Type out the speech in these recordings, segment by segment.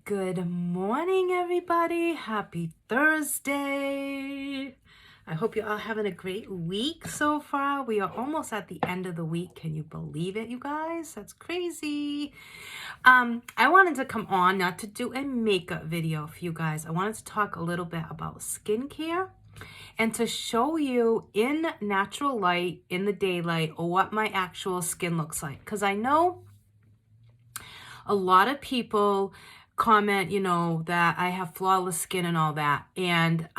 Good morning, everybody. Happy Thursday. I hope you're all having a great week so far. We are almost at the end of the week. Can you believe it, you guys? That's crazy. I wanted to come on not to do a makeup video for you guys. I wanted to talk a little bit about skincare and to show you in natural light, in the daylight, or what my actual skin looks like. Because I know a lot of people comment, that I have flawless skin and all that. And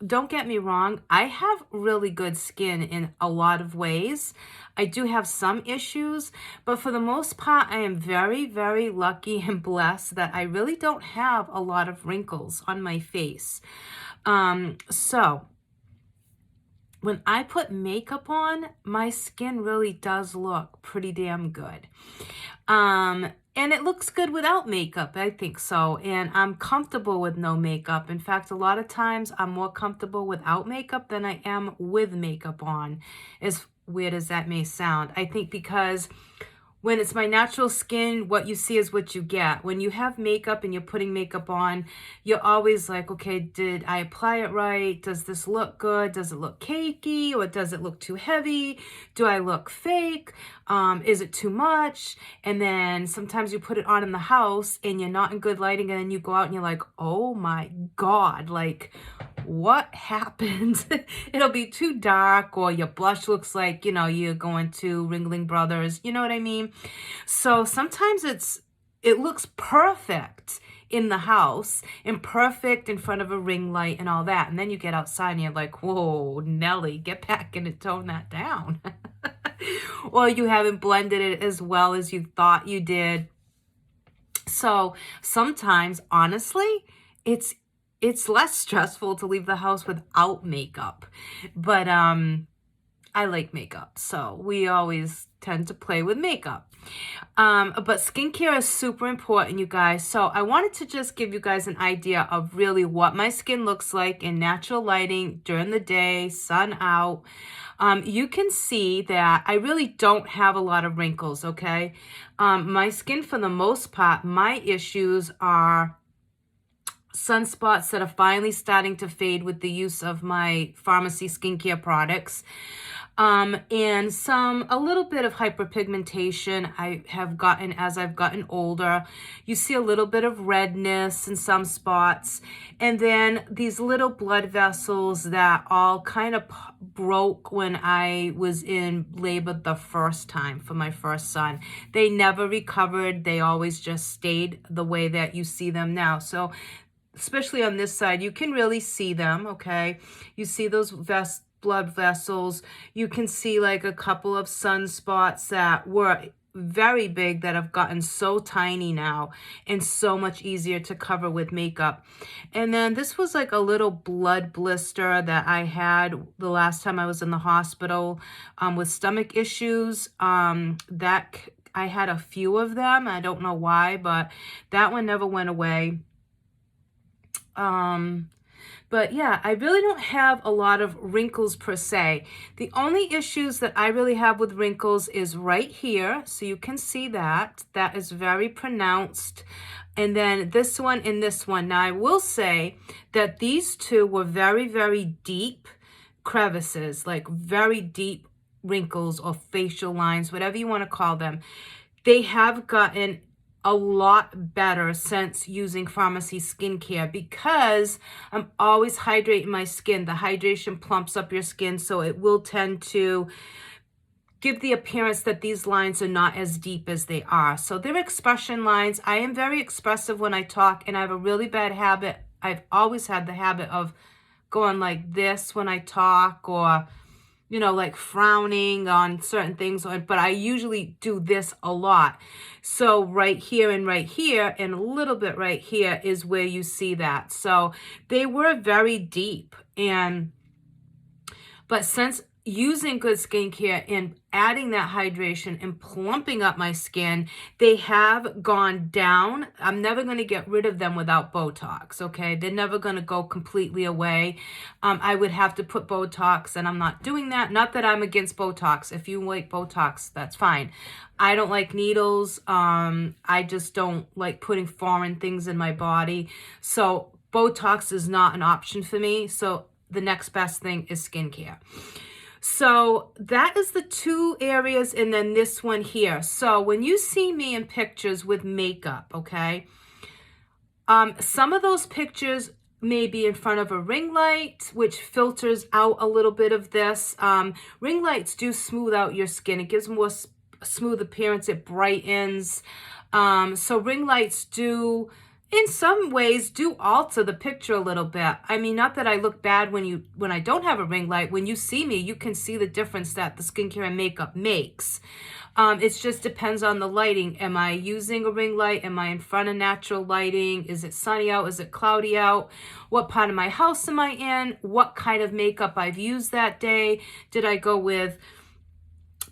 don't get me wrong, I have really good skin in a lot of ways. I do have some issues, but for the most part, I am very, very lucky and blessed that I really don't have a lot of wrinkles on my face. So when I put makeup on, my skin really does look pretty damn good. And it looks good without makeup, I think so. And I'm comfortable with no makeup. In fact, a lot of times I'm more comfortable without makeup than I am with makeup on, as weird as that may sound. I think because when it's my natural skin, what you see is what you get. When you have makeup and you're putting makeup on, you're always like, okay, did I apply it right? Does this look good? Does it look cakey? Or does it look too heavy? Do I look fake? Is it too much? And then sometimes you put it on in the house and you're not in good lighting, and then you go out and you're like, oh my God, like, what happened? It'll be too dark, or your blush looks like, you're going to Ringling Brothers. You know what I mean? So sometimes it looks perfect in the house and perfect in front of a ring light and all that. And then you get outside and you're like, whoa, Nelly, get back in and tone that down. Or you haven't blended it as well as you thought you did. So sometimes, honestly, it's less stressful to leave the house without makeup. But I like makeup, so we always tend to play with makeup. But skincare is super important, you guys. So I wanted to just give you guys an idea of really what my skin looks like in natural lighting during the day, sun out. You can see that I really don't have a lot of wrinkles, okay? My skin, for the most part, my issues are sunspots that are finally starting to fade with the use of my pharmacy skincare products. And a little bit of hyperpigmentation I have gotten as I've gotten older. You see a little bit of redness in some spots. And then these little blood vessels that all kind of broke when I was in labor the first time for my first son. They never recovered. They always just stayed the way that you see them now. So especially on this side, you can really see them, okay? You see those blood vessels. You can see like a couple of sunspots that were very big that have gotten so tiny now and so much easier to cover with makeup. And then this was like a little blood blister that I had the last time I was in the hospital with stomach issues. That I had a few of them. I don't know why, but that one never went away. But yeah, I really don't have a lot of wrinkles per se. The only issues that I really have with wrinkles is right here. So you can see that. That is very pronounced. And then this one and this one. Now I will say that these two were very, very deep crevices, like very deep wrinkles or facial lines, whatever you want to call them. They have gotten a lot better since using pharmacy skincare because I'm always hydrating my skin. The hydration plumps up your skin, so it will tend to give the appearance that these lines are not as deep as they are. So they're expression lines. I am very expressive when I talk, and I have a really bad habit. I've always had the habit of going like this when I talk, or like frowning on certain things, but I usually do this a lot. So right here and a little bit right here is where you see that. So they were very deep. But since, using good skincare and adding that hydration and plumping up my skin, they have gone down. I'm never going to get rid of them without Botox, okay? They're never going to go completely away. I would have to put Botox, and I'm not doing that. Not that I'm against Botox. If you like Botox, that's fine. I don't like needles. I just don't like putting foreign things in my body. So Botox is not an option for me. So the next best thing is skincare. So that is the two areas, and then this one here. So when you see me in pictures with makeup, okay, some of those pictures may be in front of a ring light, which filters out a little bit of this. Ring lights do smooth out your skin. It gives more smooth appearance. It brightens. So ring lights do, in some ways, do alter the picture a little bit. I mean, not that I look bad when I don't have a ring light. When you see me, you can see the difference that the skincare and makeup makes. It just depends on the lighting. Am I using a ring light? Am I in front of natural lighting? Is it sunny out? Is it cloudy out? What part of my house am I in? What kind of makeup I've used that day? Did I go with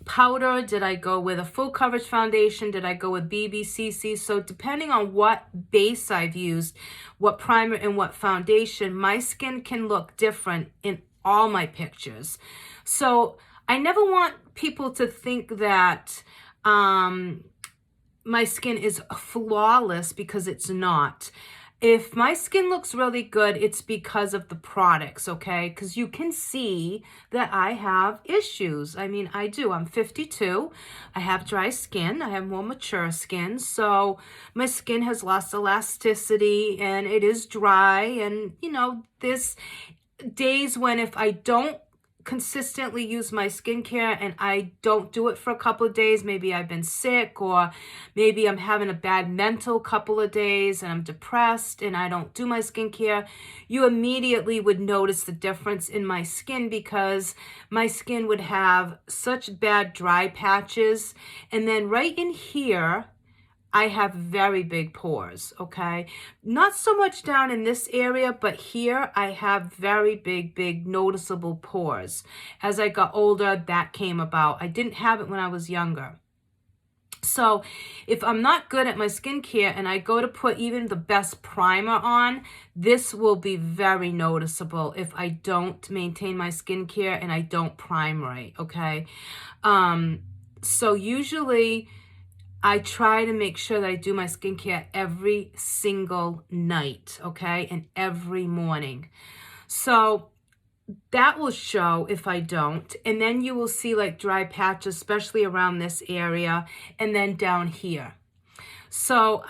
powder? Did I go with a full coverage foundation? Did I go with BBCC? So depending on what base I've used, what primer and what foundation, my skin can look different in all my pictures. So I never want people to think that my skin is flawless, because it's not. If my skin looks really good, it's because of the products, okay? Because you can see that I have issues. I mean, I do. I'm 52. I have dry skin. I have more mature skin. So my skin has lost elasticity, and it is dry. And, you know, there's days when if I don't consistently use my skincare and I don't do it for a couple of days, maybe I've been sick, or maybe I'm having a bad mental couple of days and I'm depressed and I don't do my skincare, you immediately would notice the difference in my skin, because my skin would have such bad dry patches. And then right in here, I have very big pores, okay? Not so much down in this area, but here I have very big noticeable pores. As I got older, that came about. I didn't have it when I was younger. So if I'm not good at my skincare and I go to put even the best primer on, this will be very noticeable if I don't maintain my skincare and I don't prime right, okay? So usually I try to make sure that I do my skincare every single night, okay? And every morning. So that will show if I don't. And then you will see like dry patches, especially around this area, and then down here. So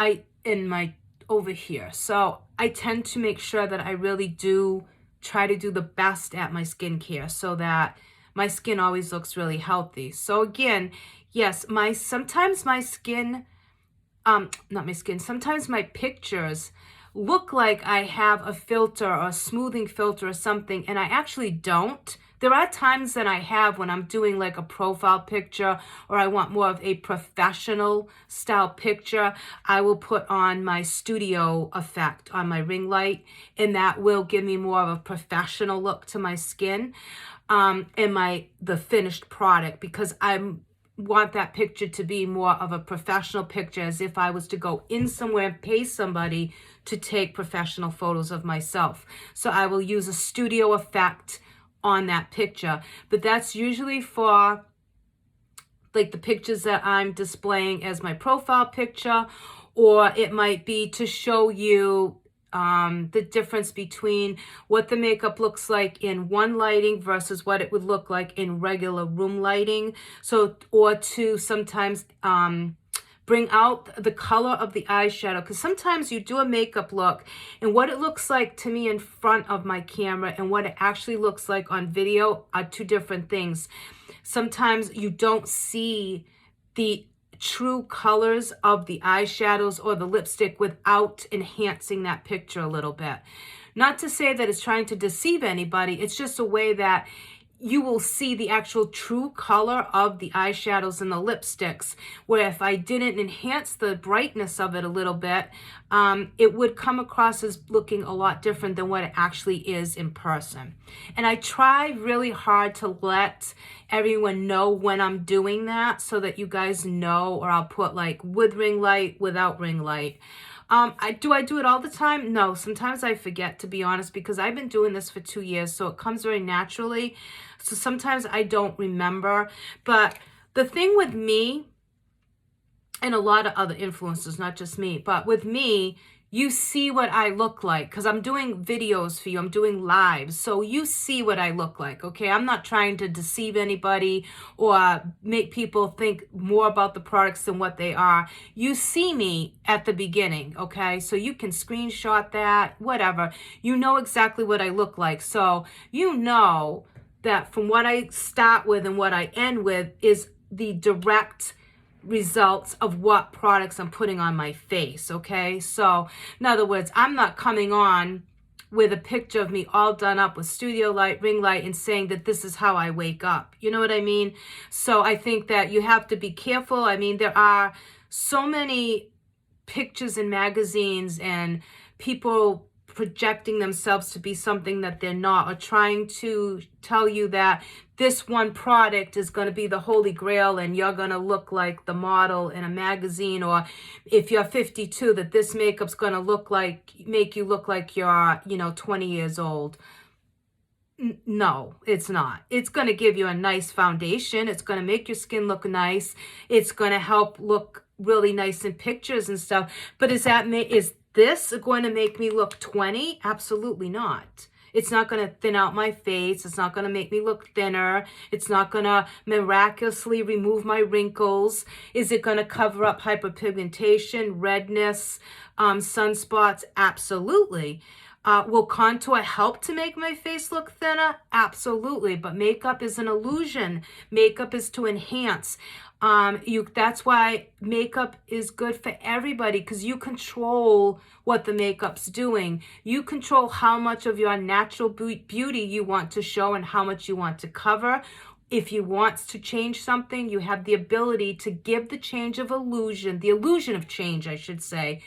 over here. So I tend to make sure that I really do try to do the best at my skincare so that my skin always looks really healthy. So again, yes, sometimes my pictures look like I have a filter or a smoothing filter or something, and I actually don't. There are times that I have when I'm doing like a profile picture, or I want more of a professional style picture, I will put on my studio effect on my ring light, and that will give me more of a professional look to my skin, and the finished product, because I want that picture to be more of a professional picture, as if I was to go in somewhere and pay somebody to take professional photos of myself. So I will use a studio effect on that picture. But that's usually for like the pictures that I'm displaying as my profile picture, or it might be to show you the difference between what the makeup looks like in one lighting versus what it would look like in regular room lighting. So, or to sometimes bring out the color of the eyeshadow, because sometimes you do a makeup look and what it looks like to me in front of my camera and what it actually looks like on video are two different things. Sometimes you don't see the true colors of the eyeshadows or the lipstick without enhancing that picture a little bit. Not to say that it's trying to deceive anybody. It's just a way that you will see the actual true color of the eyeshadows and the lipsticks, where if I didn't enhance the brightness of it a little bit, it would come across as looking a lot different than what it actually is in person. And I try really hard to let everyone know when I'm doing that so that you guys know, or I'll put like with ring light, without ring light. Do I do it all the time? No, sometimes I forget, to be honest, because I've been doing this for 2 years, so it comes very naturally. So sometimes I don't remember. But the thing with me, and a lot of other influencers, not just me, but with me, you see what I look like because I'm doing videos for you. I'm doing lives. So you see what I look like, okay? I'm not trying to deceive anybody or make people think more about the products than what they are. You see me at the beginning, okay? So you can screenshot that, whatever. You know exactly what I look like. So you know that from what I start with and what I end with is the direct results of what products I'm putting on my face, okay? So in other words, I'm not coming on with a picture of me all done up with studio light, ring light, and saying that this is how I wake up. You know what I mean? So I think that you have to be careful. I mean, there are so many pictures in magazines and people projecting themselves to be something that they're not, or trying to tell you that this one product is going to be the holy grail and you're going to look like the model in a magazine, or if you're 52 that this makeup's going to make you look like you're 20 years old. No, it's not. It's going to give you a nice foundation. It's going to make your skin look nice. It's going to help look really nice in pictures and stuff. But is this going to make me look 20? Absolutely not. It's not going to thin out my face. It's not going to make me look thinner. It's not going to miraculously remove my wrinkles. Is it going to cover up hyperpigmentation, redness, sunspots? Absolutely. Will contour help to make my face look thinner? Absolutely. But makeup is an illusion. Makeup is to enhance. That's why makeup is good for everybody, because you control what the makeup's doing. You control how much of your natural beauty you want to show and how much you want to cover. If you want to change something, you have the ability to give the change of illusion, the illusion of change, I should say,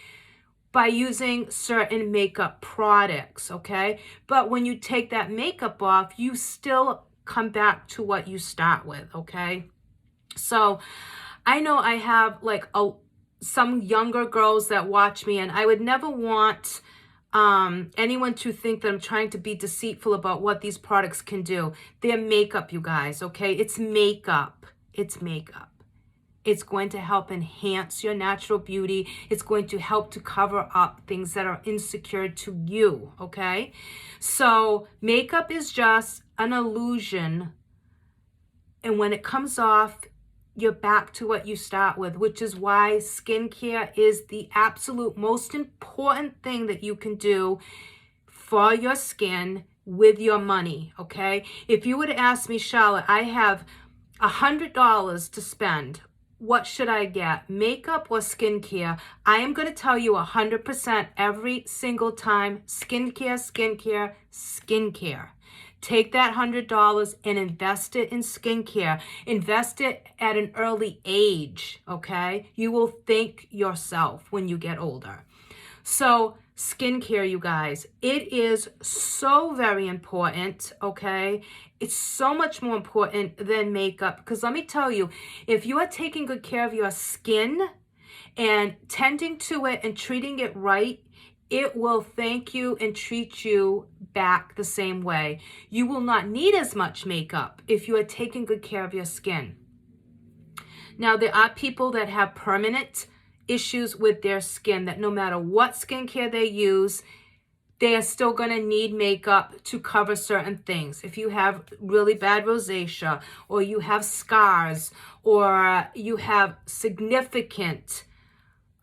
by using certain makeup products, okay? But when you take that makeup off, you still come back to what you start with, okay? So I know I have like some younger girls that watch me, and I would never want anyone to think that I'm trying to be deceitful about what these products can do. They're makeup, you guys, okay? It's makeup. It's makeup. It's going to help enhance your natural beauty. It's going to help to cover up things that are insecure to you, okay? So makeup is just an illusion. And when it comes off, you're back to what you start with, which is why skincare is the absolute most important thing that you can do for your skin with your money, okay? If you would ask me, Charlotte, I have $100 to spend. What should I get, makeup or skincare? I am going to tell you 100% every single time, skincare, skincare, skincare. Take that $100 and invest it in skincare. Invest it at an early age, okay? You will thank yourself when you get older. So skincare, you guys, it is so very important, okay? It's so much more important than makeup, because let me tell you, if you are taking good care of your skin and tending to it and treating it right, it will thank you and treat you back the same way. You will not need as much makeup if you are taking good care of your skin. Now, there are people that have permanent issues with their skin, that no matter what skincare they use, they are still going to need makeup to cover certain things. If you have really bad rosacea, or you have scars, or you have significant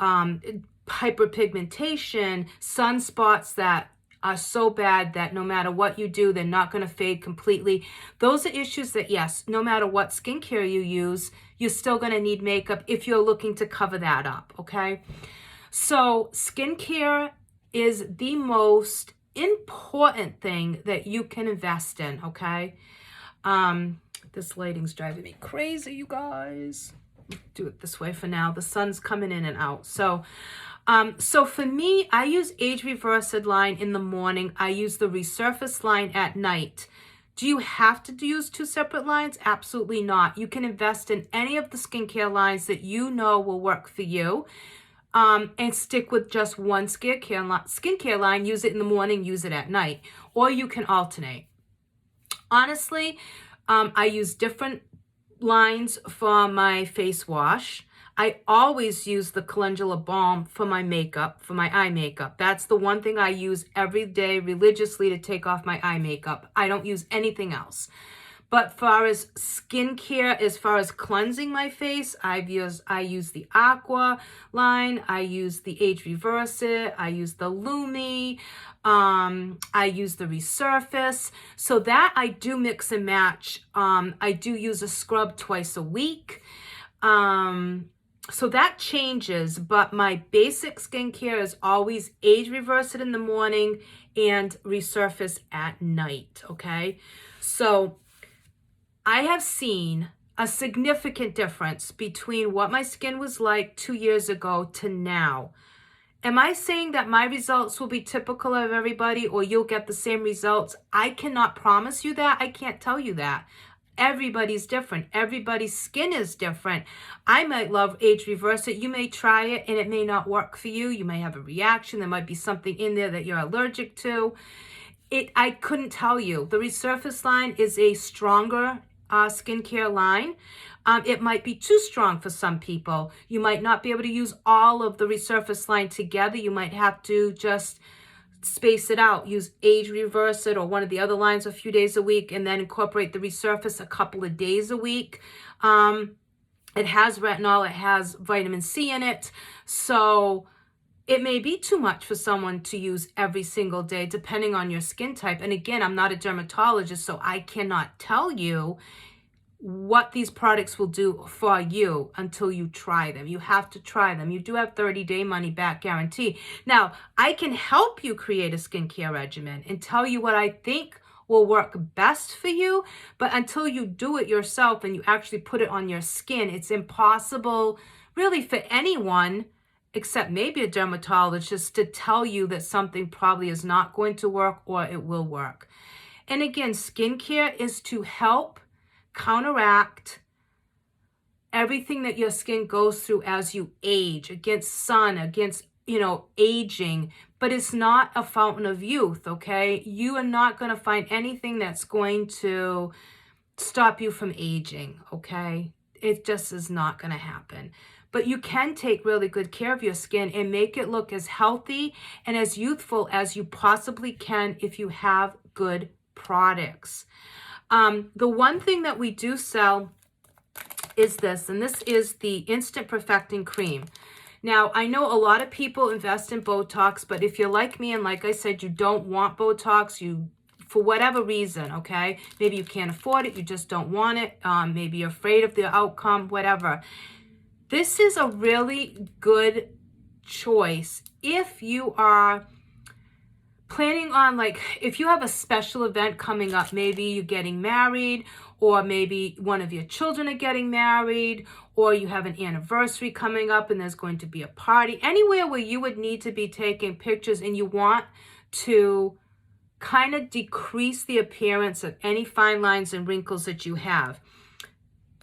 hyperpigmentation, sunspots that are so bad that no matter what you do, they're not going to fade completely. Those are issues that, yes, no matter what skincare you use, you're still going to need makeup if you're looking to cover that up, okay? So skincare is the most important thing that you can invest in, okay? This lighting's driving me crazy, you guys. Do it this way for now. The sun's coming in and out. So for me, I use Age Reversed line in the morning. I use the Resurface line at night. Do you have to use two separate lines? Absolutely not. You can invest in any of the skincare lines that you know will work for you, and stick with just one skincare line. Use it in the morning, use it at night, or you can alternate. Honestly, I use different lines for my face wash. I always use the Calendula Balm for my makeup, for my eye makeup. That's the one thing I use every day religiously to take off my eye makeup. I don't use anything else. But far as skincare, as far as cleansing my face, I use the Aqua line. I use the Age Reverse. I use the Lumi. I use the Resurface. So that I do mix and match. I do use a scrub twice a week. So that changes, but my basic skincare is always Age Reverse in the morning and Resurface at night, okay? So I have seen a significant difference between what my skin was like 2 years ago to now. Am I saying that my results will be typical of everybody or you'll get the same results? I cannot promise you that. I can't tell you that. Everybody's different. Everybody's skin is different. I might love Age Reverse. You may try it and it may not work for you. You may have a reaction. There might be something in there that you're allergic to. I couldn't tell you. The Resurface line is a stronger skincare line. It might be too strong for some people. You might not be able to use all of the Resurface line together. You might have to just space it out, use Age Reverse or one of the other lines a few days a week, and then incorporate the Resurface a couple of days a week. It has retinol, it has vitamin C in it, so it may be too much for someone to use every single day depending on your skin type. And again, I'm not a dermatologist, so I cannot tell you what these products will do for you until you try them. You have to try them. You do have 30-day money back guarantee. Now, I can help you create a skincare regimen and tell you what I think will work best for you, but until you do it yourself and you actually put it on your skin, it's impossible really for anyone except maybe a dermatologist to tell you that something probably is not going to work or it will work. And again, skincare is to help counteract everything that your skin goes through as you age, against sun, against, aging, but it's not a fountain of youth, okay? You are not going to find anything that's going to stop you from aging, okay? It just is not going to happen. But you can take really good care of your skin and make it look as healthy and as youthful as you possibly can if you have good products. The one thing that we do sell is this, and this is the Instant Perfecting Cream. Now, I know a lot of people invest in Botox, but if you're like me, and like I said, you don't want Botox, for whatever reason, okay? Maybe you can't afford it, you just don't want it, maybe you're afraid of the outcome, whatever. This is a really good choice if you are planning on, if you have a special event coming up, maybe you're getting married, or maybe one of your children are getting married, or you have an anniversary coming up and there's going to be a party, anywhere where you would need to be taking pictures and you want to kind of decrease the appearance of any fine lines and wrinkles that you have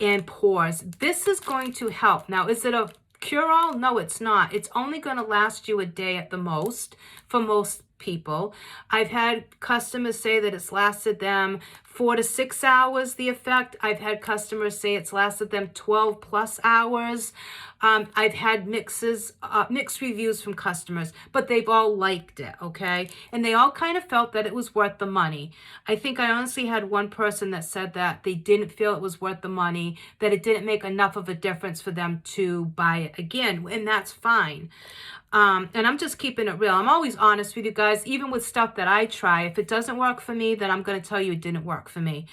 and pores. This is going to help. Now, is it a cure-all? No, it's not. It's only going to last you a day at the most for most people. I've had customers say that it's lasted them 4 to 6 hours, the effect. I've had customers say it's lasted them 12 plus hours. I've had mixed reviews from customers, but they've all liked it, okay? And they all kind of felt that it was worth the money. I think I honestly had one person that said that they didn't feel it was worth the money, that it didn't make enough of a difference for them to buy it again, and that's fine. And I'm just keeping it real. I'm always honest with you guys, even with stuff that I try. If it doesn't work for me, then I'm going to tell you it didn't work for me.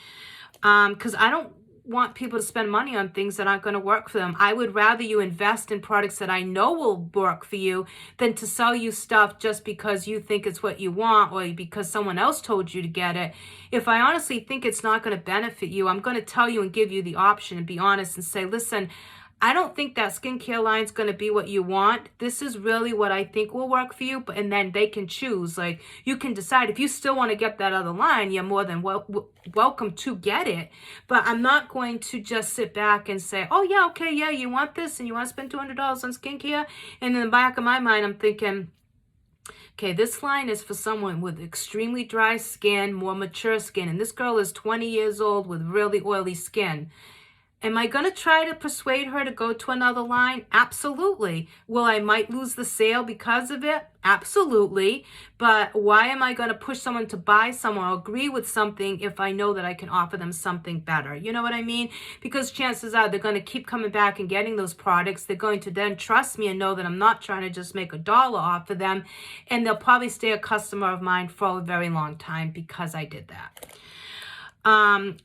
Because I don't want people to spend money on things that aren't going to work for them. I would rather you invest in products that I know will work for you than to sell you stuff just because you think it's what you want or because someone else told you to get it. If I honestly think it's not going to benefit you, I'm going to tell you and give you the option and be honest and say, listen, I don't think that skincare line is going to be what you want. This is really what I think will work for you. And then they can choose. Like, you can decide if you still want to get that other line, you're more than welcome to get it. But I'm not going to just sit back and say, oh, yeah, okay, yeah, you want this and you want to spend $200 on skincare. And in the back of my mind, I'm thinking, okay, this line is for someone with extremely dry skin, more mature skin. And this girl is 20 years old with really oily skin. Am I going to try to persuade her to go to another line? Absolutely. Will I might lose the sale because of it? Absolutely. But why am I going to push someone to buy someone or agree with something if I know that I can offer them something better? You know what I mean? Because chances are they're going to keep coming back and getting those products. They're going to then trust me and know that I'm not trying to just make $1 off of them. And they'll probably stay a customer of mine for a very long time because I did that.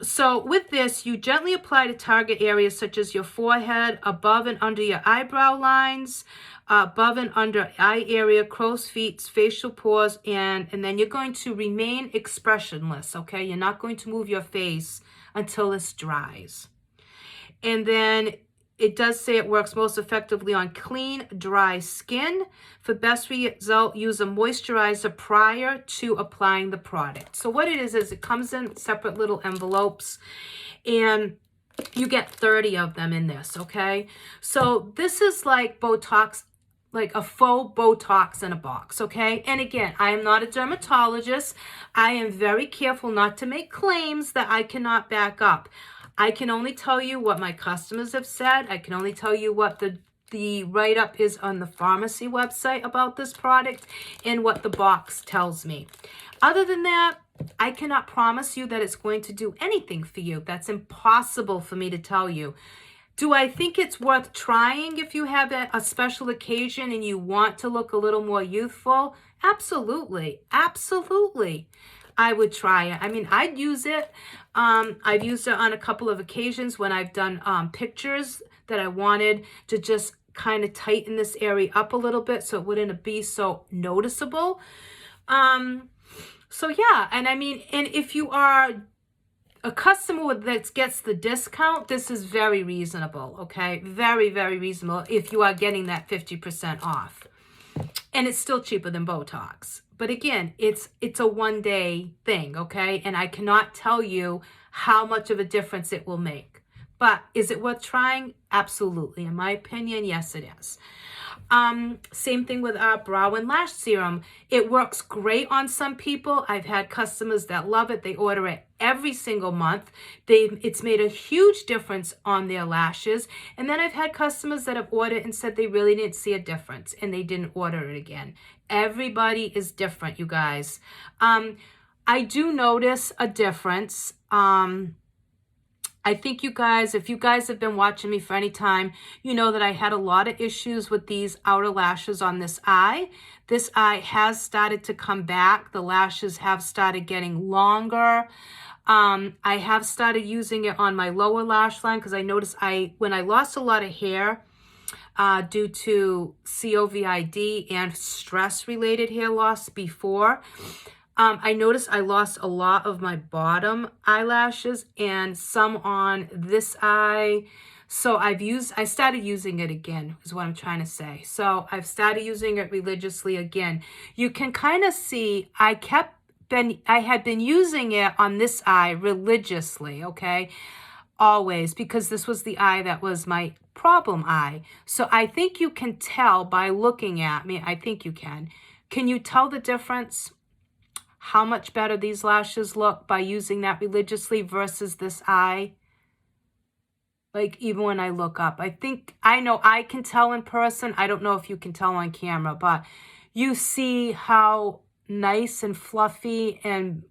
So with this, you gently apply to target areas such as your forehead, above and under your eyebrow lines, above and under eye area, crow's feet, facial pores, and then you're going to remain expressionless, okay? You're not going to move your face until this dries. And then it does say it works most effectively on clean, dry skin. For best result, use a moisturizer prior to applying the product. So what it is it comes in separate little envelopes, and you get 30 of them in this, okay? So this is like Botox, like a faux Botox in a box, okay? And again, I am not a dermatologist. I am very careful not to make claims that I cannot back up. I can only tell you what my customers have said. I can only tell you what the write-up is on the pharmacy website about this product and what the box tells me. Other than that, I cannot promise you that it's going to do anything for you. That's impossible for me to tell you. Do I think it's worth trying if you have a special occasion and you want to look a little more youthful? Absolutely. Absolutely. I would try it. I mean, I'd use it. I've used it on a couple of occasions when I've done pictures that I wanted to just kind of tighten this area up a little bit so it wouldn't be so noticeable. So yeah, and I mean, and if you are a customer that gets the discount, this is very reasonable, okay? Very, very reasonable if you are getting that 50% off. And it's still cheaper than Botox. But again, it's a one-day thing, okay? And I cannot tell you how much of a difference it will make. But is it worth trying? Absolutely. In my opinion, yes, it is. Same thing with our brow and lash serum. It works great on some people. I've had customers that love it. They order it every single month. It's made a huge difference on their lashes. And then I've had customers that have ordered and said they really didn't see a difference and they didn't order it again. Everybody is different, you guys. I do notice a difference. I think you guys, if you guys have been watching me for any time, you know that I had a lot of issues with these outer lashes on this eye. This eye has started to come back. The lashes have started getting longer. I have started using it on my lower lash line because I noticed when I lost a lot of hair due to COVID and stress-related hair loss before, I noticed I lost a lot of my bottom eyelashes and some on this eye. So I started using it again, is what I'm trying to say. So I've started using it religiously again. You can kind of see I had been using it on this eye religiously, okay? Always, because this was the eye that was my problem eye. So I think you can tell by looking at me. I think you can. Can you tell the difference? How much better these lashes look by using that religiously versus this eye? Like, even when I look up, I know I can tell in person. I don't know if you can tell on camera, but you see how nice and fluffy and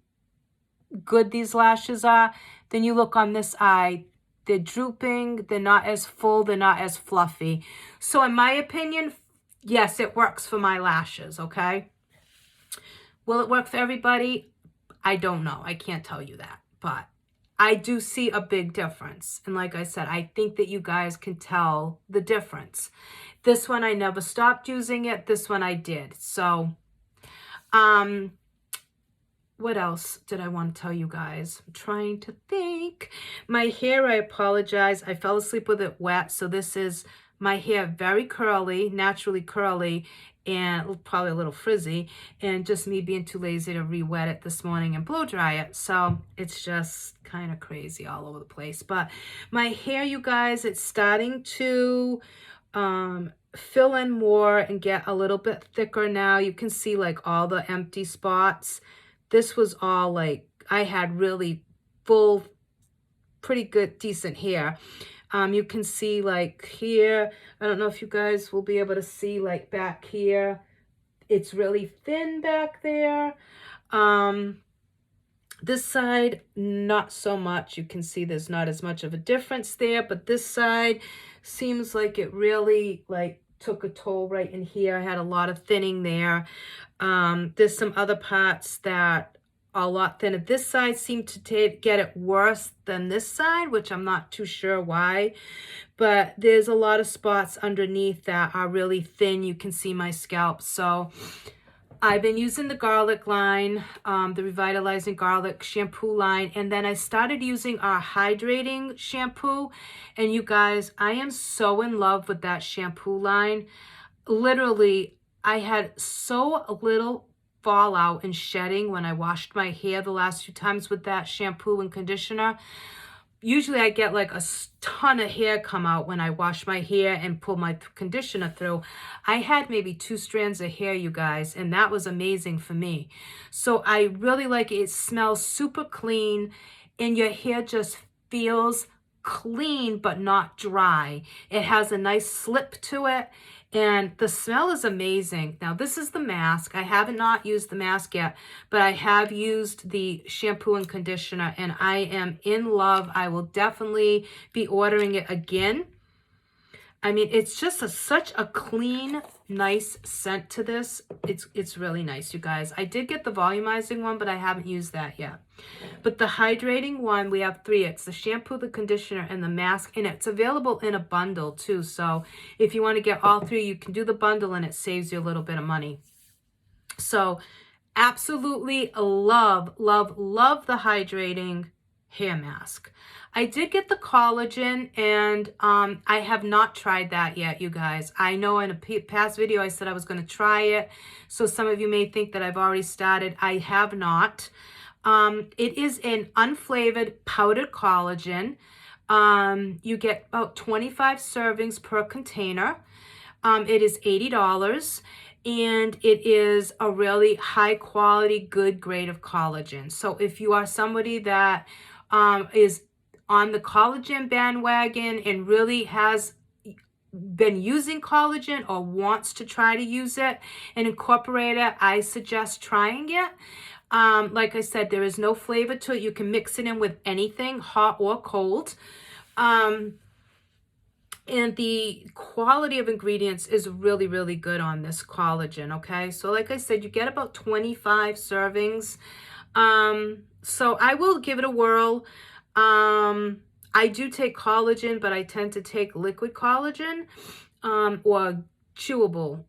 good these lashes are. Then you look on this eye, they're drooping, they're not as full, they're not as fluffy. So in my opinion, yes, it works for my lashes, okay? Will it work for everybody? I don't know. I can't tell you that. But I do see a big difference. And like I said, I think that you guys can tell the difference. This one, I never stopped using it. This one I did. So, what else did I want to tell you guys? I'm trying to think. My hair, I apologize. I fell asleep with it wet. So this is my hair, very curly, naturally curly, and probably a little frizzy. And just me being too lazy to re-wet it this morning and blow dry it. So it's just kind of crazy all over the place. But my hair, you guys, it's starting to fill in more and get a little bit thicker now. You can see like all the empty spots. This was all like, I had really full, pretty good, decent hair. You can see like here, I don't know if you guys will be able to see like back here. It's really thin back there. This side, not so much. You can see there's not as much of a difference there, but this side seems like it really like took a toll right in here. I had a lot of thinning there. There's some other parts that are a lot thinner. This side seemed to get it worse than this side, which I'm not too sure why, but there's a lot of spots underneath that are really thin. You can see my scalp. So I've been using the garlic line, the revitalizing garlic shampoo line, and then I started using our hydrating shampoo. And you guys, I am so in love with that shampoo line. Literally, I had so little fallout and shedding when I washed my hair the last few times with that shampoo and conditioner. Usually I get like a ton of hair come out when I wash my hair and pull my conditioner through. I had maybe 2 strands of hair, you guys, and that was amazing for me. So I really like it. It smells super clean and your hair just feels clean but not dry. It has a nice slip to it. And the smell is amazing. Now, this is the mask. I haven't not used the mask yet, but I have used the shampoo and conditioner, and I am in love. I will definitely be ordering it again. I mean, it's just such a clean, nice scent to this. It's really nice, you guys. I did get the volumizing one, but I haven't used that yet. But the hydrating one, we have 3. It's the shampoo, the conditioner, and the mask. And it's available in a bundle, too. So if you want to get all 3, you can do the bundle, and it saves you a little bit of money. So absolutely love, love, love the hydrating hair mask. I did get the collagen, and I have not tried that yet, you guys. I know in a past video I said I was going to try it, so some of you may think that I've already started. I have not. It is an unflavored powdered collagen. You get about 25 servings per container. It is $80. And it is a really high quality, good grade of collagen. So if you are somebody that is on the collagen bandwagon and really has been using collagen or wants to try to use it and incorporate it, I suggest trying it. Like I said, there is no flavor to it. You can mix it in with anything, hot or cold. And the quality of ingredients is really, really good on this collagen, okay? So like I said, you get about 25 servings. So I will give it a whirl. I do take collagen, but I tend to take liquid collagen or chewable.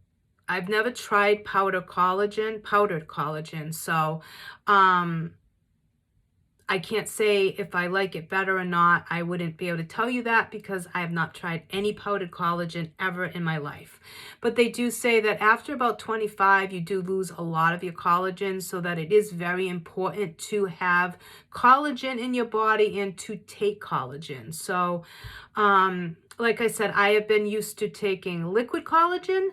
I've never tried powdered collagen. So I can't say if I like it better or not. I wouldn't be able to tell you that because I have not tried any powdered collagen ever in my life. But they do say that after about 25, you do lose a lot of your collagen, so that it is very important to have collagen in your body and to take collagen. So, like I said, I have been used to taking liquid collagen.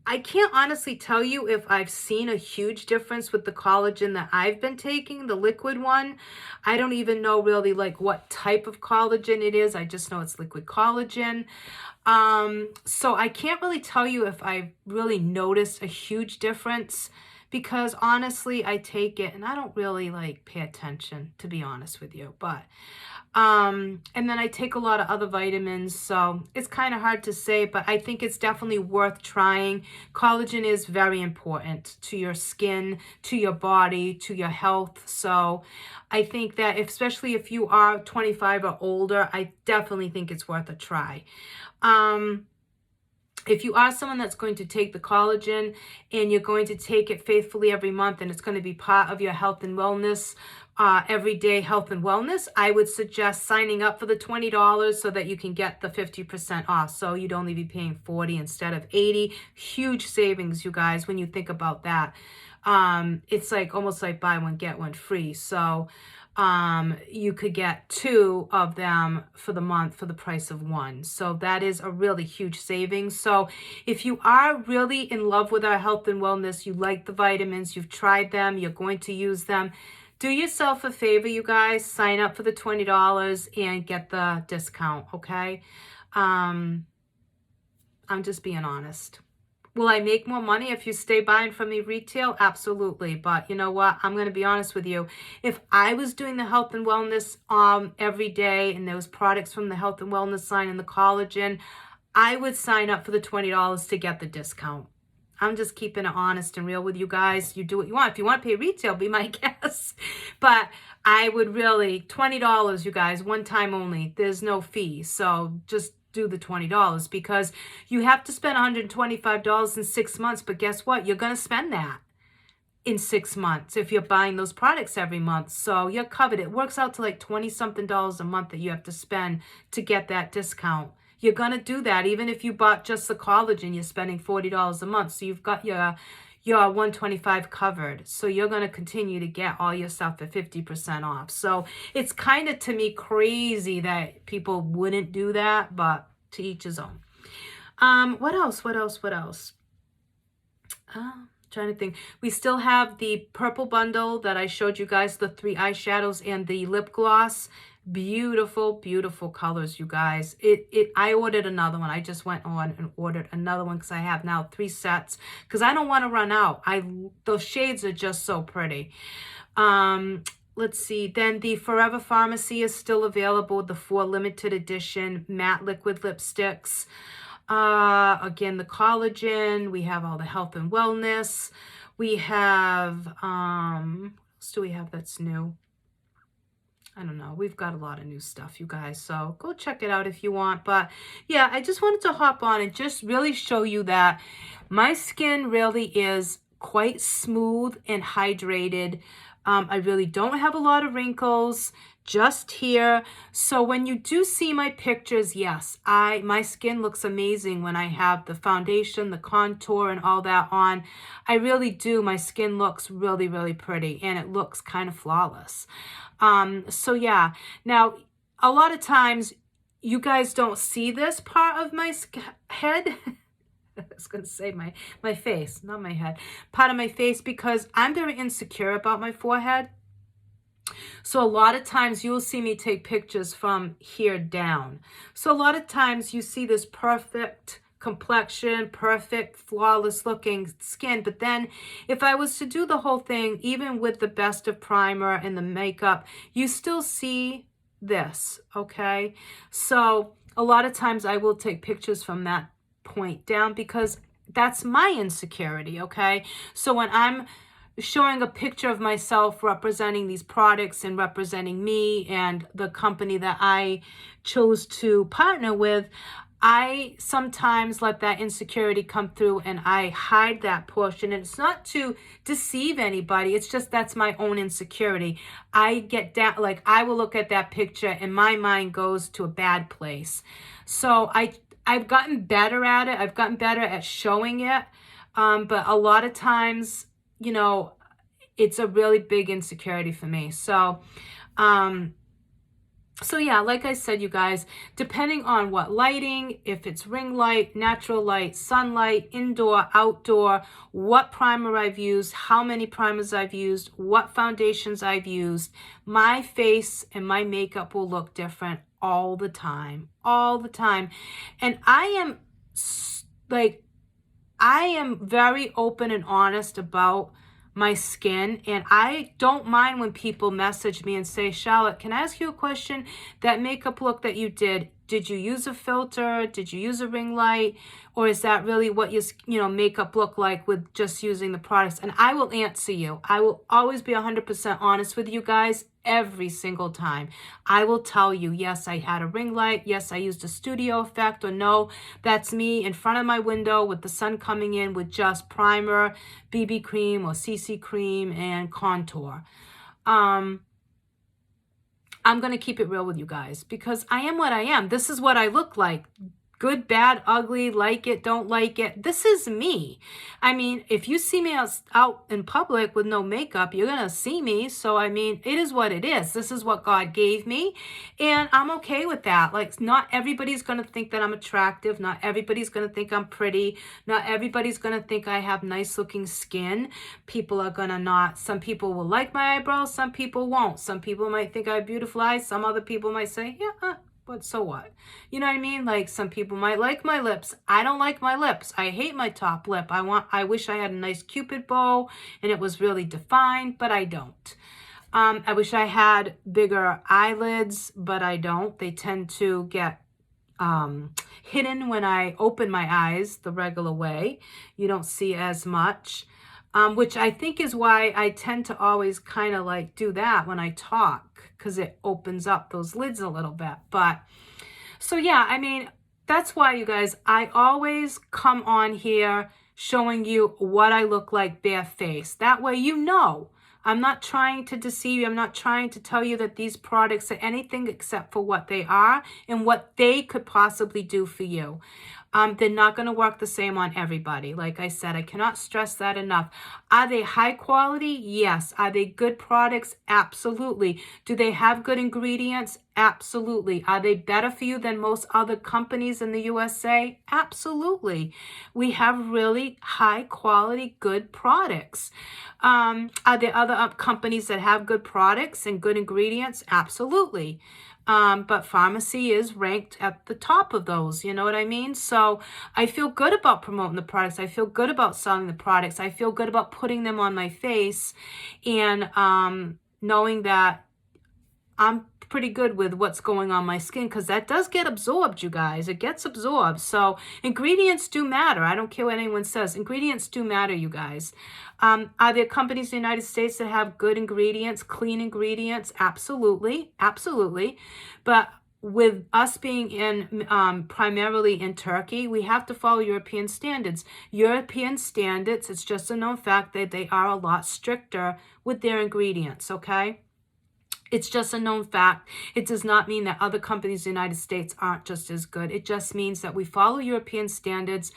I can't honestly tell you if I've seen a huge difference with the collagen that I've been taking, the liquid one. I don't even know really like what type of collagen it is. I just know it's liquid collagen. So I can't really tell you if I've really noticed a huge difference because honestly, I take it and I don't really like pay attention, to be honest with you. But and then I take a lot of other vitamins, so it's kind of hard to say, but I think it's definitely worth trying. Collagen is very important to your skin, to your body, to your health. So I think that especially if you are 25 or older, I definitely think it's worth a try. If you are someone that's going to take the collagen and you're going to take it faithfully every month and it's going to be part of your health and wellness, everyday health and wellness, I would suggest signing up for the $20 so that you can get the 50% off. So you'd only be paying $40 instead of $80. Huge savings, you guys, when you think about that. It's like almost like buy one, get one free. So you could get 2 of them for the month for the price of 1. So that is a really huge savings. So if you are really in love with our health and wellness, you like the vitamins, you've tried them, you're going to use them, do yourself a favor, you guys, sign up for the $20 and get the discount, okay? I'm just being honest. Will I make more money if you stay buying from me retail? Absolutely. But you know what? I'm going to be honest with you. If I was doing the health and wellness every day and there was products from the health and wellness line and the collagen, I would sign up for the $20 to get the discount. I'm just keeping it honest and real with you guys. You do what you want. If you want to pay retail, be my guest. But I would really, $20, you guys, one time only. There's no fee. So just do the $20 because you have to spend $125 in 6 months. But guess what? You're going to spend that in 6 months if you're buying those products every month. So you're covered. It works out to like $20-something a month that you have to spend to get that discount. You're going to do that even if you bought just the collagen. You're spending $40 a month. So you've got your $125 covered. So you're going to continue to get all your stuff at 50% off. So it's kind of, to me, crazy that people wouldn't do that, but to each his own. What else? Trying to think. We still have the purple bundle that I showed you guys, the 3 eyeshadows and the lip gloss. Beautiful, beautiful colors, you guys. I ordered another one. I just went on and ordered another one because I have now 3 sets because I don't want to run out. Those shades are just so pretty. Let's see. Then the Forever Pharmacy is still available. The 4 limited edition matte liquid lipsticks. Again, the collagen. We have all the health and wellness. We have, what else do we have that's new? I don't know. We've got a lot of new stuff, you guys. So go check it out if you want. But yeah, I just wanted to hop on and just really show you that my skin really is quite smooth and hydrated. I really don't have a lot of wrinkles, just here. So when you do see my pictures, yes, my skin looks amazing when I have the foundation, the contour, and all that on. I really do. My skin looks really, really pretty, and it looks kind of flawless. So yeah, now a lot of times you guys don't see this part of my head. I was going to say my face, not my head, part of my face, because I'm very insecure about my forehead. So a lot of times you'll see me take pictures from here down. So a lot of times you see this perfect complexion, perfect, flawless looking skin. But then if I was to do the whole thing, even with the best of primer and the makeup, you still see this, okay? So a lot of times I will take pictures from that point down because that's my insecurity, okay? So when I'm showing a picture of myself representing these products and representing me and the company that I chose to partner with, I sometimes let that insecurity come through and I hide that portion. And it's not to deceive anybody. It's just that's my own insecurity. I get down, like I will look at that picture and my mind goes to a bad place. So I've gotten better at it. I've gotten better at showing it. But a lot of times, you know, it's a really big insecurity for me. So yeah, like I said, you guys, depending on what lighting, if it's ring light, natural light, sunlight, indoor, outdoor, what primer I've used, how many primers I've used, what foundations I've used, my face and my makeup will look different all the time, all the time. And I am very open and honest about my skin. And I don't mind when people message me and say, Charlotte, can I ask you a question? That makeup look that you did you use a filter? Did you use a ring light? Or is that really what your makeup look like with just using the products? And I will answer you. I will always be 100% honest with you guys every single time. I will tell you, yes, I had a ring light. Yes, I used a studio effect. Or no, that's me in front of my window with the sun coming in with just primer, BB cream or CC cream and contour. I'm going to keep it real with you guys because I am what I am. This is what I look like. Good, bad, ugly, like it, don't like it. This is me. I mean, if you see me out in public with no makeup, you're going to see me. So, I mean, it is what it is. This is what God gave me. And I'm okay with that. Like, not everybody's going to think that I'm attractive. Not everybody's going to think I'm pretty. Not everybody's going to think I have nice looking skin. People are going to not. Some people will like my eyebrows. Some people won't. Some people might think I have beautiful eyes. Some other people might say, yeah, but so what? You know what I mean? Like some people might like my lips. I don't like my lips. I hate my top lip. I wish I had a nice Cupid bow and it was really defined, but I don't. I wish I had bigger eyelids, but I don't. They tend to get hidden when I open my eyes the regular way. You don't see as much. Which I think is why I tend to always kind of like do that when I talk, because it opens up those lids a little bit. But so yeah, I mean, that's why, you guys, I always come on here showing you what I look like barefaced. That way you know. I'm not trying to deceive you. I'm not trying to tell you that these products are anything except for what they are and what they could possibly do for you. They're not going to work the same on everybody. Like I said, I cannot stress that enough. Are they high quality? Yes. Are they good products? Absolutely. Do they have good ingredients? Absolutely. Are they better for you than most other companies in the USA? Absolutely. We have really high quality, good products. Are there other companies that have good products and good ingredients? Absolutely. But pharmacy is ranked at the top of those, you know what I mean? So I feel good about promoting the products. I feel good about selling the products. I feel good about putting them on my face and knowing that I'm pretty good with what's going on my skin, because that does get absorbed, you guys. It gets absorbed. So ingredients do matter. I don't care what anyone says. Ingredients do matter, you guys. Are there companies in the United States that have good ingredients, clean ingredients? Absolutely. Absolutely. But with us being in primarily in Turkey, we have to follow European standards. European standards, it's just a known fact that they are a lot stricter with their ingredients, okay? It's just a known fact. It does not mean that other companies in the United States aren't just as good. It just means that we follow European standards.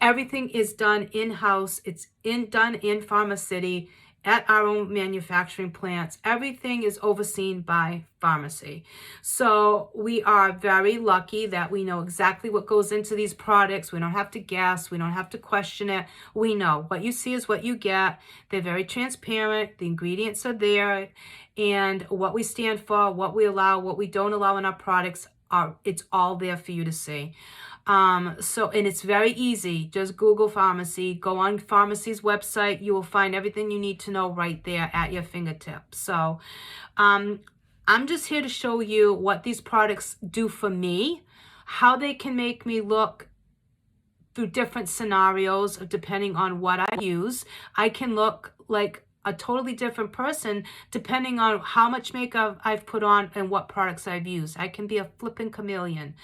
Everything is done in-house. It's done in Pharmacity at our own manufacturing plants. Everything is overseen by pharmacy. So we are very lucky that we know exactly what goes into these products. We don't have to guess. We don't have to question it. We know what you see is what you get. They're very transparent. The ingredients are there. And what we stand for, what we allow, what we don't allow in our products, it's all there for you to see. And it's very easy. Just Google pharmacy, go on pharmacy's website. You will find everything you need to know right there at your fingertips. So I'm just here to show you what these products do for me, how they can make me look through different scenarios depending on what I use. I can look like a totally different person depending on how much makeup I've put on and what products I've used. I can be a flippin' chameleon.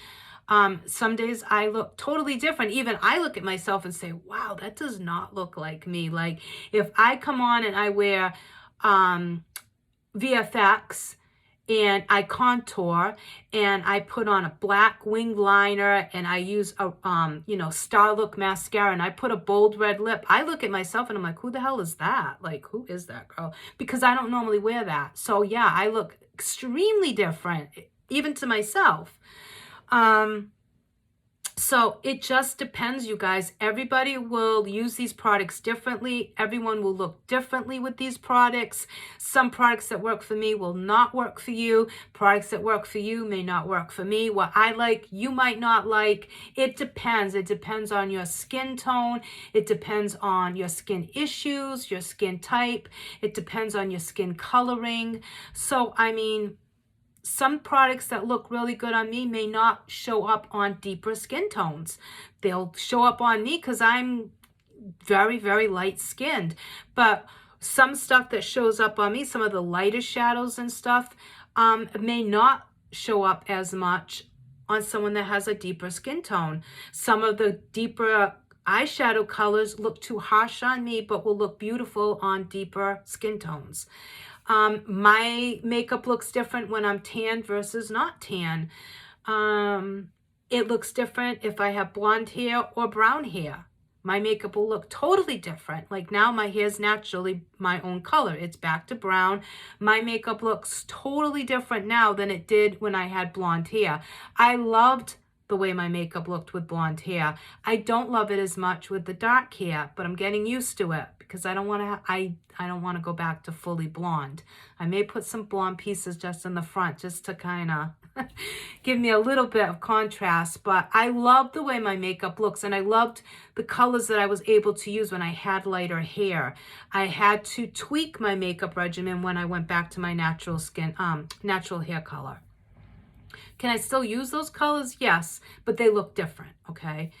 Some days I look totally different. Even I look at myself and say, wow, that does not look like me. Like if I come on and I wear VFX and I contour and I put on a black wing liner and I use a Star Look mascara and I put a bold red lip, I look at myself and I'm like, who the hell is that? Like, who is that girl? Because I don't normally wear that. So yeah, I look extremely different, even to myself. So it just depends, you guys. Everybody will use these products differently. Everyone will look differently with these products. Some products that work for me will not work for you. Products that work for you may not work for me. What I like, you might not like. It depends. It depends on your skin tone. It depends on your skin issues, your skin type. It depends on your skin coloring. So, I mean, some products that look really good on me may not show up on deeper skin tones. They'll show up on me because I'm very, very light skinned. But some stuff that shows up on me, some of the lighter shadows and stuff, may not show up as much on someone that has a deeper skin tone. Some of the deeper eyeshadow colors look too harsh on me, but will look beautiful on deeper skin tones. My makeup looks different when I'm tan versus not tan. It looks different if I have blonde hair or brown hair. My makeup will look totally different. Like now my hair is naturally my own color. It's back to brown. My makeup looks totally different now than it did when I had blonde hair. I loved the way my makeup looked with blonde hair. I don't love it as much with the dark hair, but I'm getting used to it because I don't want to go back to fully blonde. I may put some blonde pieces just in the front just to kind of give me a little bit of contrast, but I love the way my makeup looks, and I loved the colors that I was able to use when I had lighter hair. I had to tweak my makeup regimen when I went back to my natural hair color. Can I still use those colors? Yes, but they look different, okay?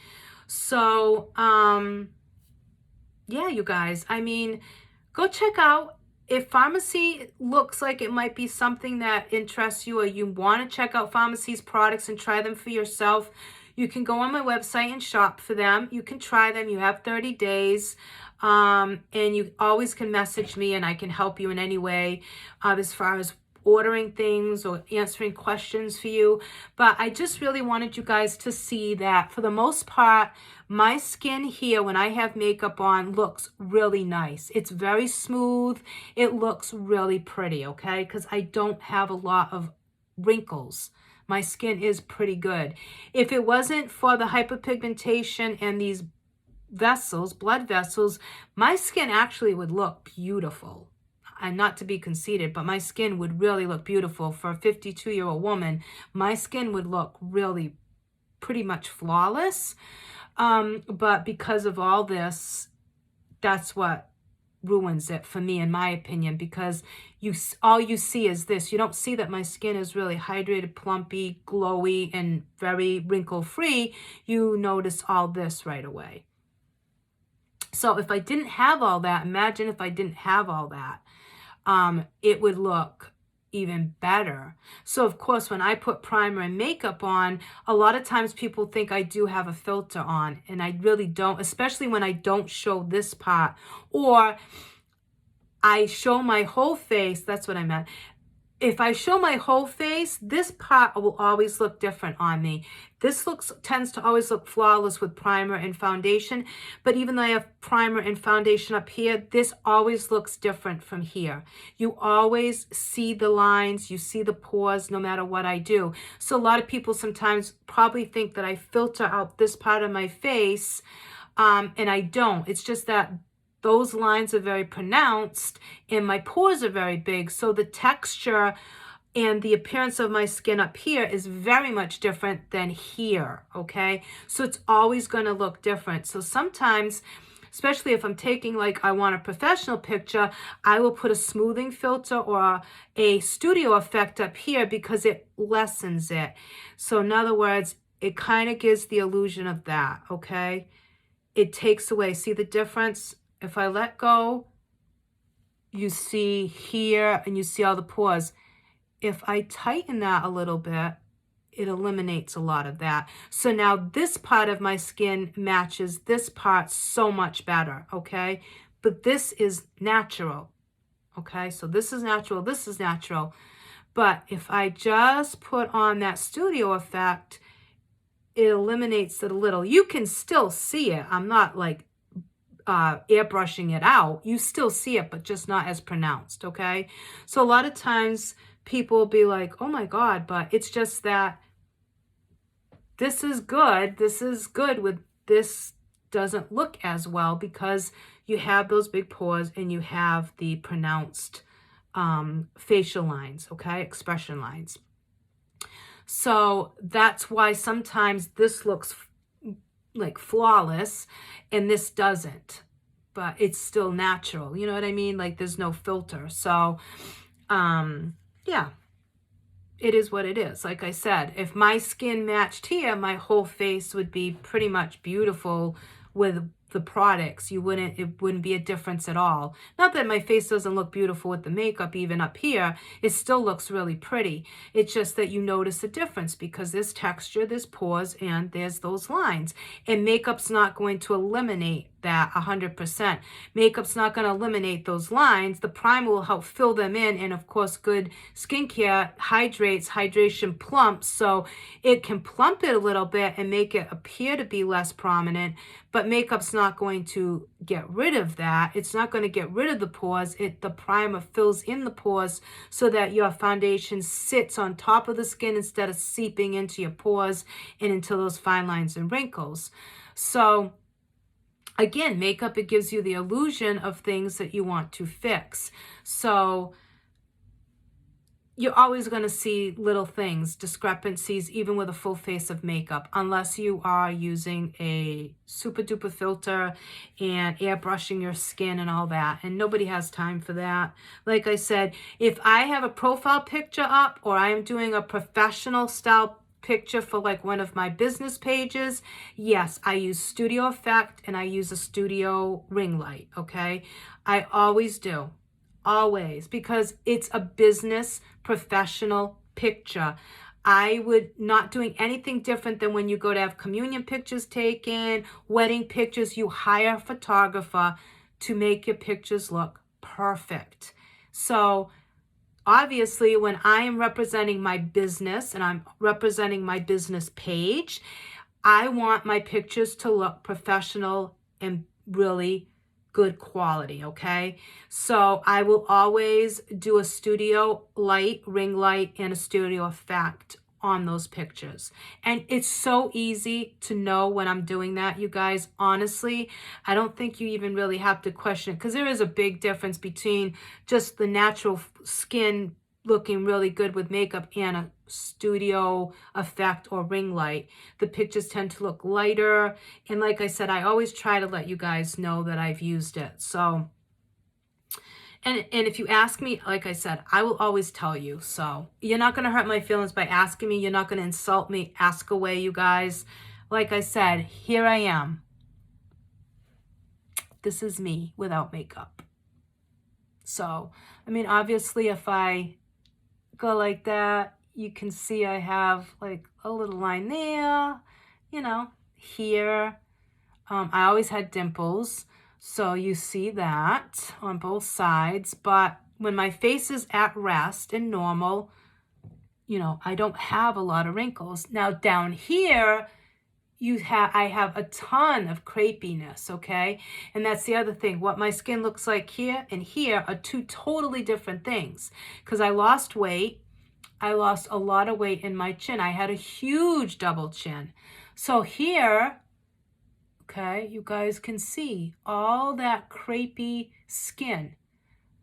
So, yeah, you guys, I mean, go check out. If pharmacy looks like it might be something that interests you, or you want to check out pharmacy's products and try them for yourself, you can go on my website and shop for them. You can try them. You have 30 days. And you always can message me and I can help you in any way as far as ordering things or answering questions for you. But I just really wanted you guys to see that for the most part, my skin here when I have makeup on looks really nice. It's very smooth. It looks really pretty, okay? Because I don't have a lot of wrinkles. My skin is pretty good. If it wasn't for the hyperpigmentation and these vessels, blood vessels, my skin actually would look beautiful. And not to be conceited, but my skin would really look beautiful. For a 52-year-old woman, my skin would look really pretty much flawless. But because of all this, that's what ruins it for me, in my opinion, because all you see is this. You don't see that my skin is really hydrated, plumpy, glowy, and very wrinkle-free. You notice all this right away. So if I didn't have all that, imagine if I didn't have all that. It would look even better. So of course, when I put primer and makeup on, a lot of times people think I do have a filter on, and I really don't, especially when I don't show this part, or I show my whole face. That's what I meant. If I show my whole face, this part will always look different on me. This tends to always look flawless with primer and foundation. But even though I have primer and foundation up here, this always looks different from here. You always see the lines, you see the pores no matter what I do. So a lot of people sometimes probably think that I filter out this part of my face, and I don't. It's just that those lines are very pronounced and my pores are very big. So the texture and the appearance of my skin up here is very much different than here, okay? So it's always going to look different. So sometimes, especially if I'm taking, like, I want a professional picture, I will put a smoothing filter or a studio effect up here because it lessens it. So in other words, it kind of gives the illusion of that, okay? It takes away, see the difference? If I let go, you see here and you see all the pores. If I tighten that a little bit, it eliminates a lot of that. So now this part of my skin matches this part so much better, okay? But this is natural, okay? So this is natural, this is natural. But if I just put on that studio effect, it eliminates it a little. You can still see it. I'm not like airbrushing it out. You still see it, but just not as pronounced, okay? So a lot of times people will be like, oh my God, but it's just that this is good. This is good with this doesn't look as well because you have those big pores and you have the pronounced facial lines, okay? Expression lines. So that's why sometimes this looks like flawless and this doesn't, but it's still natural. You know what I mean? Like there's no filter. So, yeah, it is what it is. Like I said, if my skin matched here, my whole face would be pretty much beautiful with the products. It wouldn't be a difference at all. Not that my face doesn't look beautiful with the makeup even up here. It still looks really pretty. It's just that you notice a difference because there's texture, there's pores, and there's those lines. And makeup's not going to eliminate that 100%. Makeup's not going to eliminate those lines. The primer will help fill them in. And of course, good skincare hydrates, hydration plumps. So it can plump it a little bit and make it appear to be less prominent. But makeup's not going to get rid of that. It's not going to get rid of the pores. The primer fills in the pores so that your foundation sits on top of the skin instead of seeping into your pores and into those fine lines and wrinkles. So again, makeup, it gives you the illusion of things that you want to fix. So you're always going to see little things, discrepancies, even with a full face of makeup, unless you are using a super duper filter and airbrushing your skin and all that. And nobody has time for that. Like I said, if I have a profile picture up or I am doing a professional style picture for like one of my business pages, yes, I use Studio Effect and I use a studio ring light, okay? I always do. Always, because it's a business professional picture. I would not doing anything different than when you go to have communion pictures taken, wedding pictures. You hire a photographer to make your pictures look perfect. So obviously, when I am representing my business and I'm representing my business page, I want my pictures to look professional and really good quality, okay? So I will always do a studio light, ring light, and a studio effect on those pictures. And it's so easy to know when I'm doing that, you guys. Honestly, I don't think you even really have to question it because there is a big difference between just the natural skin looking really good with makeup and a studio effect or ring light. The pictures tend to look lighter. And like I said, I always try to let you guys know that I've used it. So, and if you ask me, like I said, I will always tell you. So you're not going to hurt my feelings by asking me. You're not going to insult me. Ask away, you guys. Like I said, here I am. This is me without makeup. So, I mean, obviously, if I go like that, you can see I have like a little line there, you know, here. I always had dimples, so you see that on both sides. But when my face is at rest and normal, you know, I don't have a lot of wrinkles. Now down here, I have a ton of crepiness, okay? And that's the other thing. What my skin looks like here and here are two totally different things. Because I lost weight. I lost a lot of weight in my chin. I had a huge double chin. So here, okay, you guys can see all that crepey skin,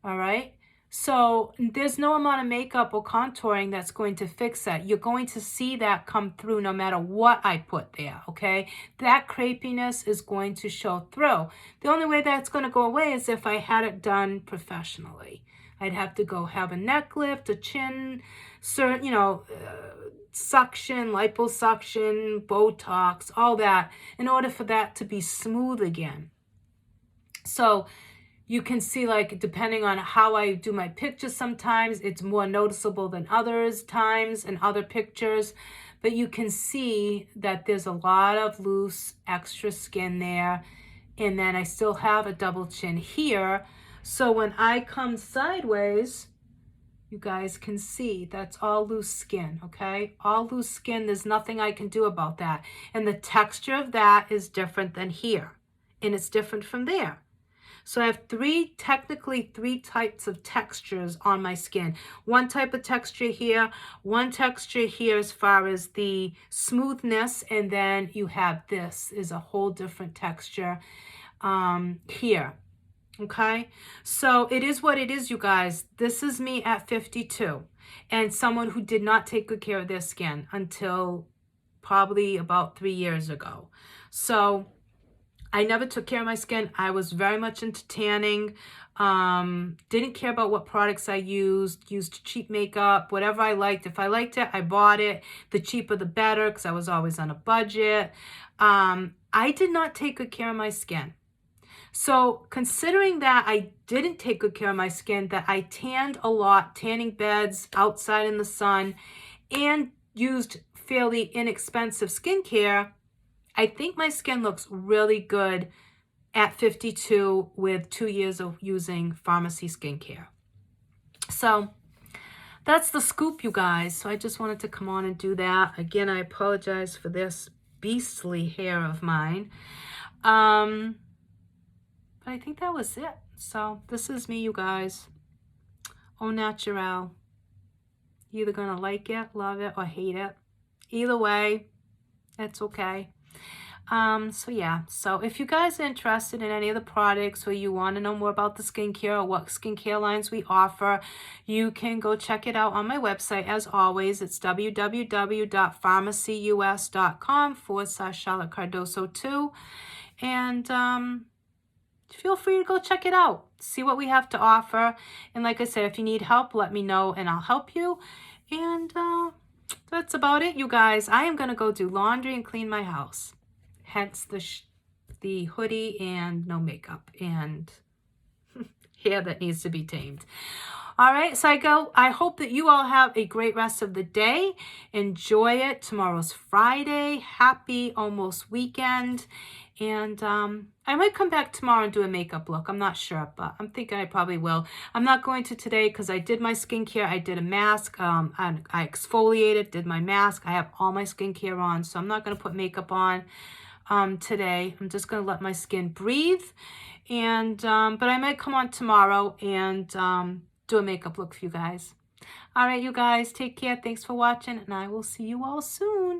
all right? So there's no amount of makeup or contouring that's going to fix that. You're going to see that come through no matter what I put there, okay? That crepiness is going to show through. The only way that's going to go away is if I had it done professionally. I'd have to go have a neck lift, a chin, certain, suction, liposuction, Botox, all that, in order for that to be smooth again. So you can see, like, depending on how I do my pictures, sometimes it's more noticeable than others times in other pictures. But you can see that there's a lot of loose extra skin there. And then I still have a double chin here. So when I come sideways, you guys can see that's all loose skin, okay? All loose skin, there's nothing I can do about that. And the texture of that is different than here. And it's different from there. So I have technically three types of textures on my skin. One type of texture here, one texture here as far as the smoothness, and then you have this is a whole different texture here. Okay, so it is what it is, you guys. This is me at 52 and someone who did not take good care of their skin until probably about 3 years ago. So I never took care of my skin. I was very much into tanning. Didn't care about what products I used cheap makeup, whatever I liked. If I liked it, I bought it. The cheaper the better, because I was always on a budget. I did not take good care of my skin. So considering that I didn't take good care of my skin, that I tanned a lot, tanning beds outside in the sun, and used fairly inexpensive skincare, I think my skin looks really good at 52 with 2 years of using pharmacy skincare. So that's the scoop, you guys. So I just wanted to come on and do that. Again, I apologize for this beastly hair of mine. But I think that was it. So this is me, you guys. Au naturel. You're either going to like it, love it, or hate it. Either way, it's okay. So yeah, so if you guys are interested in any of the products or you want to know more about the skincare or what skincare lines we offer, you can go check it out on my website. As always, it's www.pharmacyus.com/Charlotte Cardoso 2. And feel free to go check it out. See what we have to offer. And like I said, if you need help, let me know and I'll help you. And that's about it, you guys. I am going to go do laundry and clean my house. Hence the hoodie and no makeup and hair that needs to be tamed. All right, so I hope that you all have a great rest of the day. Enjoy it. Tomorrow's Friday. Happy almost weekend. And I might come back tomorrow and do a makeup look. I'm not sure, but I'm thinking I probably will. I'm not going to today because I did my skincare. I did a mask. I exfoliated, did my mask. I have all my skincare on, so I'm not going to put makeup on today. I'm just going to let my skin breathe. And but I might come on tomorrow and do a makeup look for you guys. All right, you guys, take care. Thanks for watching, and I will see you all soon.